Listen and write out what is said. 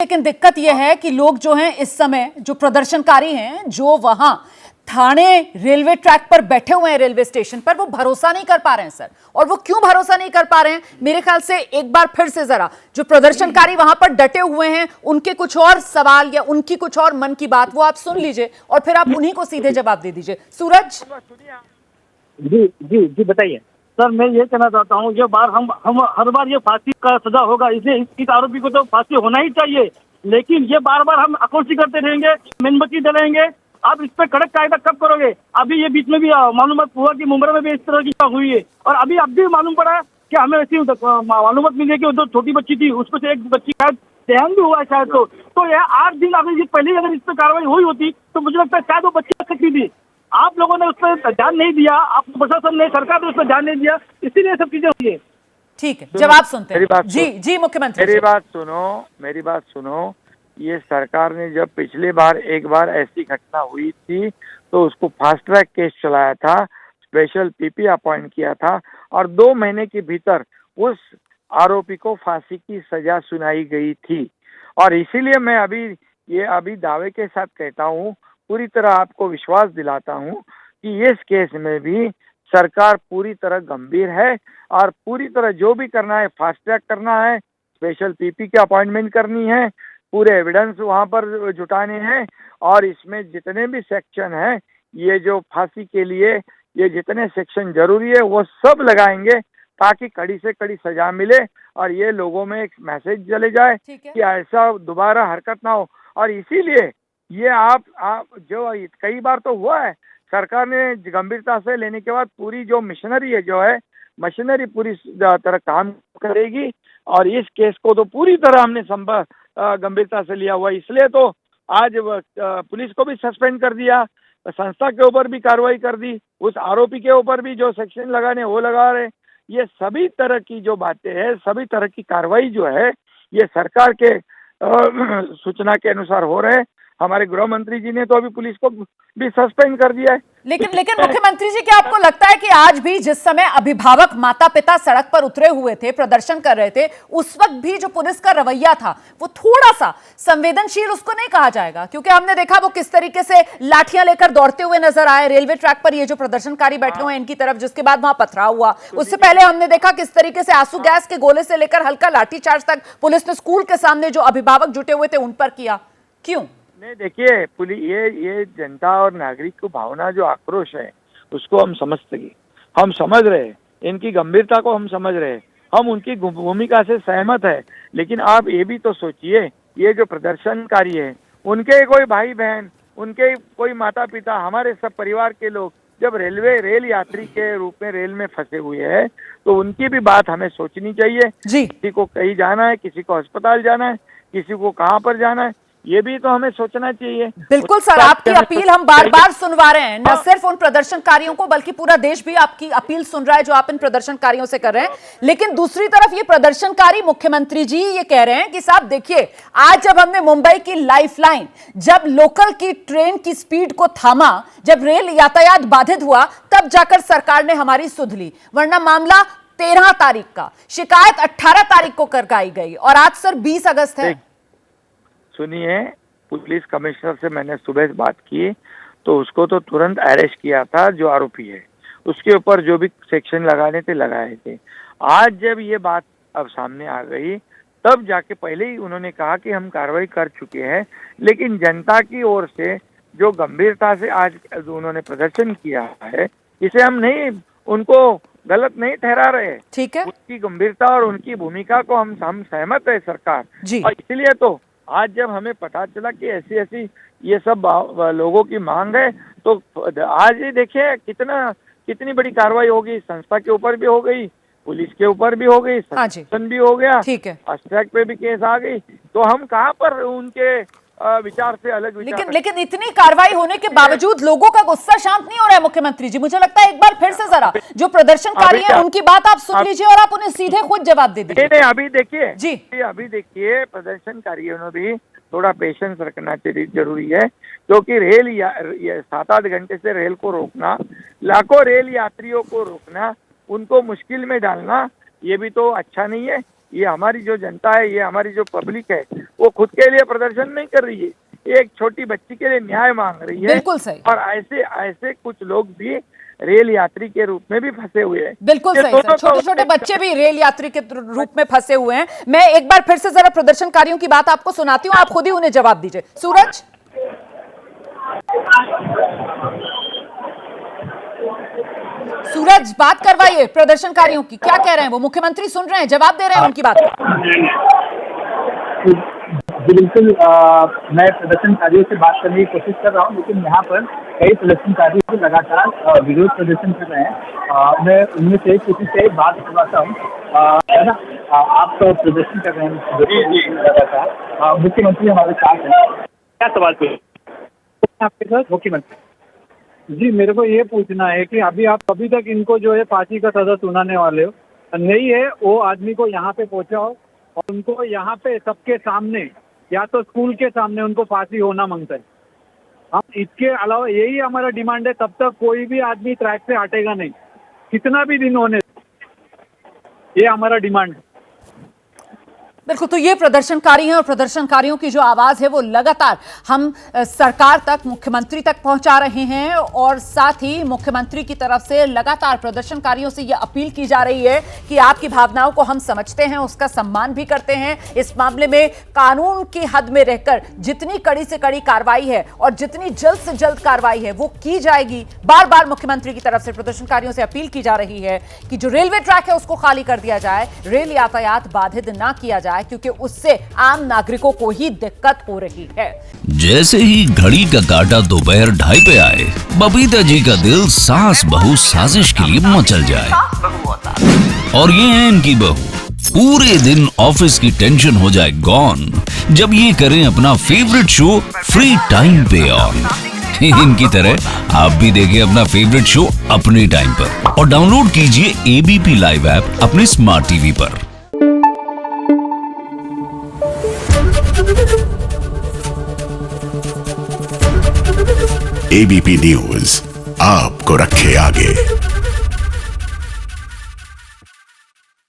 लेकिन दिक्कत यह है कि लोग जो हैं इस समय जो प्रदर्शनकारी हैं जो वहां थाने रेलवे ट्रैक पर बैठे हुए हैं रेलवे स्टेशन पर, वो भरोसा नहीं कर पा रहे हैं सर। और वो क्यों भरोसा नहीं कर पा रहे हैं, मेरे ख्याल से एक बार फिर से जरा जो प्रदर्शनकारी वहां पर डटे हुए हैं उनके कुछ और सवाल या उनकी कुछ और मन की बात वो आप सुन लीजिए और फिर आप उन्हीं को सीधे जवाब दे दीजिए। सूरज जी जी जी बताइए सर। मैं ये कहना चाहता हूँ, ये बार हम हर बार ये फांसी का सजा होगा, इसलिए इस आरोपी को तो फांसी होना ही चाहिए। लेकिन ये बार बार हम आक्रोश करते रहेंगे, मेणबत्ती जलाएंगे। आप इस पे कड़क कायदा कब करोगे? अभी ये बीच में भी मालूम हुआ कि मुंबई में भी इस तरह की हुई है, और अभी अब भी मालूम पड़ा कि हमें ऐसी मालूमात मिली है कि जो छोटी बच्ची थी उसमें से एक बच्ची शायद देहांत भी हुआ है शायद। तो यह 8 दिन अगर पहले अगर इस पर कार्रवाई हुई होती तो मुझे लगता है शायद वो बच्ची रख सकती थी। आप लोगों ने उस पर ध्यान नहीं दिया, आप प्रशासन ने, सरकार ने उस पर ध्यान नहीं दिया, इसीलिए सब चीजें हुई है। ठीक है, जवाब सुनते हैं। जी जी मुख्यमंत्री, मेरी बात सुनो। ये सरकार ने जब पिछली बार एक बार ऐसी घटना हुई थी तो उसको फास्ट ट्रैक केस चलाया था, स्पेशल पीपी अपॉइंट किया था और 2 महीने के भीतर उस आरोपी को फांसी की सजा सुनाई गई थी। और इसीलिए मैं अभी दावे के साथ कहता हूँ, पूरी तरह आपको विश्वास दिलाता हूँ कि इस केस में भी सरकार पूरी तरह गंभीर है और पूरी तरह जो भी करना है, फास्ट ट्रैक करना है, स्पेशल पीपी की अपॉइंटमेंट करनी है, पूरे एविडेंस वहां पर जुटाने हैं और इसमें जितने भी सेक्शन हैं, ये जो फांसी के लिए ये जितने सेक्शन जरूरी है वो सब लगाएंगे ताकि कड़ी से कड़ी सजा मिले और ये लोगों में एक मैसेज चले जाए कि ऐसा दोबारा हरकत ना हो। और इसीलिए ये आप जो कई बार तो हुआ है, सरकार ने गंभीरता से लेने के बाद पूरी जो मशीनरी है जो है मशीनरी पूरी तरह काम करेगी और इस केस को तो पूरी तरह हमने गंभीरता से लिया हुआ। इसलिए तो आज पुलिस को भी सस्पेंड कर दिया, संस्था के ऊपर भी कार्रवाई कर दी, उस आरोपी के ऊपर भी जो सेक्शन लगाने वो लगा रहे। ये सभी तरह की जो बातें हैं, सभी तरह की कार्रवाई जो है ये सरकार के सूचना के अनुसार हो रहे हैं। हमारे गृह मंत्री जी ने तो अभी पुलिस को भी सस्पेंड कर दिया है। लेकिन मुख्यमंत्री जी, क्या आपको लगता है कि आज भी जिस समय अभिभावक माता पिता सड़क पर उतरे हुए थे, प्रदर्शन कर रहे थे, उस वक्त भी जो पुलिस का रवैया था वो थोड़ा सा संवेदनशील उसको नहीं कहा जाएगा? क्योंकि हमने देखा वो किस तरीके से लाठियां लेकर दौड़ते हुए नजर आए रेलवे ट्रैक पर, ये जो प्रदर्शनकारी बैठे हुए हैं इनकी तरफ, जिसके बाद वहां पथराव हुआ। उससे पहले हमने देखा किस तरीके से आंसू गैस के गोले से लेकर हल्का लाठीचार्ज तक पुलिस ने स्कूल के सामने जो अभिभावक जुटे हुए थे उन पर किया। क्यों? नहीं, देखिए, पुलिस ये जनता और नागरिक को भावना जो आक्रोश है उसको हम समझ रहे हैं, इनकी गंभीरता को हम समझ रहे हैं, हम उनकी भूमिका से सहमत है। लेकिन आप ये भी तो सोचिए, ये जो प्रदर्शनकारी है उनके कोई भाई बहन, उनके कोई माता पिता, हमारे सब परिवार के लोग जब रेल यात्री के रूप में रेल में फंसे हुए हैं तो उनकी भी बात हमें सोचनी चाहिए। किसी को कहीं जाना है, किसी को अस्पताल जाना है, किसी को कहाँ पर जाना है, ये भी तो हमें सोचना चाहिए। बिल्कुल सर, आपकी अपील हम बार बार सुनवा रहे हैं, न सिर्फ उन प्रदर्शनकारियों को बल्कि पूरा देश भी आपकी अपील सुन रहा है जो आप इन प्रदर्शनकारियों से कर रहे हैं। लेकिन दूसरी तरफ ये प्रदर्शनकारी मुख्यमंत्री जी ये कह रहे हैं कि साहब देखिए, आज जब हमने मुंबई की लाइफलाइन, जब लोकल की ट्रेन की स्पीड को थामा, जब रेल यातायात बाधित हुआ, तब जाकर सरकार ने हमारी सुध ली, वरना मामला 13 तारीख का, शिकायत 18 तारीख को करवाई गई और आज सर 20 अगस्त है। सुनिए, पुलिस कमिश्नर से मैंने सुबह बात की तो उसको तो तुरंत अरेस्ट किया था जो आरोपी है, उसके ऊपर जो भी सेक्शन लगाने थे लगाए थे। आज जब ये बात अब सामने आ गई तब जाके, पहले ही उन्होंने कहा कि हम कार्रवाई कर चुके हैं, लेकिन जनता की ओर से जो गंभीरता से आज उन्होंने प्रदर्शन किया है, इसे हम नहीं, उनको गलत नहीं ठहरा रहे। ठीक है, उनकी गंभीरता और उनकी भूमिका को हम सहमत है सरकार जी। और इसलिए तो आज जब हमें पता चला कि ऐसी ये सब लोगों की मांग है तो आज ये देखिए कितनी बड़ी कार्रवाई होगी, संस्था के ऊपर भी हो गई, पुलिस के ऊपर भी हो गई, सस्पेंशन भी हो गया, ठीक है, फास्ट ट्रैक पे भी केस आ गई। तो हम कहाँ पर उनके विचार से अलग विचार। लेकिन इतनी कार्रवाई होने के बावजूद लोगों का गुस्सा शांत नहीं हो रहा है मुख्यमंत्री जी। मुझे लगता है एक बार फिर से जरा जो प्रदर्शनकारी हैं उनकी बात आप सुन लीजिए और आप उन्हें सीधे खुद जवाब दे दीजिए। नहीं, अभी देखिए जी, अभी देखिए, प्रदर्शनकारियों ने भी थोड़ा पेशेंस रखना जरूरी है, क्योंकि रेल 7-8 घंटे से रेल को रोकना, लाखों रेल यात्रियों को रोकना, उनको मुश्किल में डालना, ये भी तो अच्छा नहीं है। ये हमारी जो जनता है, ये हमारी जो पब्लिक है, वो खुद के लिए प्रदर्शन नहीं कर रही है, एक छोटी बच्ची के लिए न्याय मांग रही है। बिल्कुल सही। और ऐसे ऐसे कुछ लोग भी रेल यात्री के रूप में भी फंसे हुए हैं। बिल्कुल ये सही दोनों सर, छोटे छोटे बच्चे भी रेल यात्री के रूप में फंसे हुए हैं। मैं एक बार फिर से जरा प्रदर्शनकारियों की बात आपको सुनाती हूं, आप खुद ही उन्हें जवाब दीजिए। सूरज, सूरज बात करवाइए प्रदर्शनकारियों की, क्या कह रहे हैं वो? मुख्यमंत्री सुन रहे हैं, जवाब दे रहे हैं उनकी बात का। बिल्कुल, मैं प्रदर्शनकारियों से बात करने की कोशिश कर रहा हूँ, लेकिन यहाँ पर कई प्रदर्शनकारी भी लगातार विरोध प्रदर्शन कर रहे हैं। मैं उनमें से किसी से बात करवाता हूँ, है ना। आप तो प्रदर्शन कर रहे हैं लगातार, मुख्यमंत्री हमारे साथ हैं, क्या सवाल पूछे आपके साथ? मुख्यमंत्री जी, मेरे को ये पूछना है कि अभी तक इनको जो है फांसी का सजा सुनाने वाले हो नहीं है, वो आदमी को यहाँ पे पहुँचाओ और उनको यहाँ पे सबके सामने या तो स्कूल के सामने उनको फांसी होना मांगता है। हम इसके अलावा यही हमारा डिमांड है, तब तक कोई भी आदमी ट्रैक से हटेगा नहीं, कितना भी दिन होने, ये हमारा डिमांड है। बिल्कुल, तो ये प्रदर्शनकारी हैं और प्रदर्शनकारियों की जो आवाज है वो लगातार हम सरकार तक, मुख्यमंत्री तक पहुंचा रहे हैं और साथ ही मुख्यमंत्री की तरफ से लगातार प्रदर्शनकारियों से ये अपील की जा रही है कि आपकी भावनाओं को हम समझते हैं, उसका सम्मान भी करते हैं। इस मामले में कानून की हद में रहकर जितनी कड़ी से कड़ी कार्रवाई है और जितनी जल्द से जल्द कार्रवाई है वो की जाएगी। बार बार मुख्यमंत्री की तरफ से प्रदर्शनकारियों से अपील की जा रही है कि जो रेलवे ट्रैक है उसको खाली कर दिया जाए, रेल यातायात बाधित ना किया जाए, क्योंकि उससे आम नागरिकों को ही दिक्कत हो रही है। जैसे ही घड़ी का काटा दोपहर 2:30 पे आए, बबीता जी का दिल सास बहू साजिश के लिए मचल जाए। और ये है इनकी बहू, पूरे दिन ऑफिस की टेंशन हो जाए गॉन जब ये करें अपना फेवरेट शो फ्री टाइम पे ऑन। इनकी तरह आप भी देखिए अपना फेवरेट शो अपने टाइम पर और डाउनलोड कीजिए ABP लाइव ऐप अपने स्मार्ट टीवी पर। ABP न्यूज आपको रखे आगे।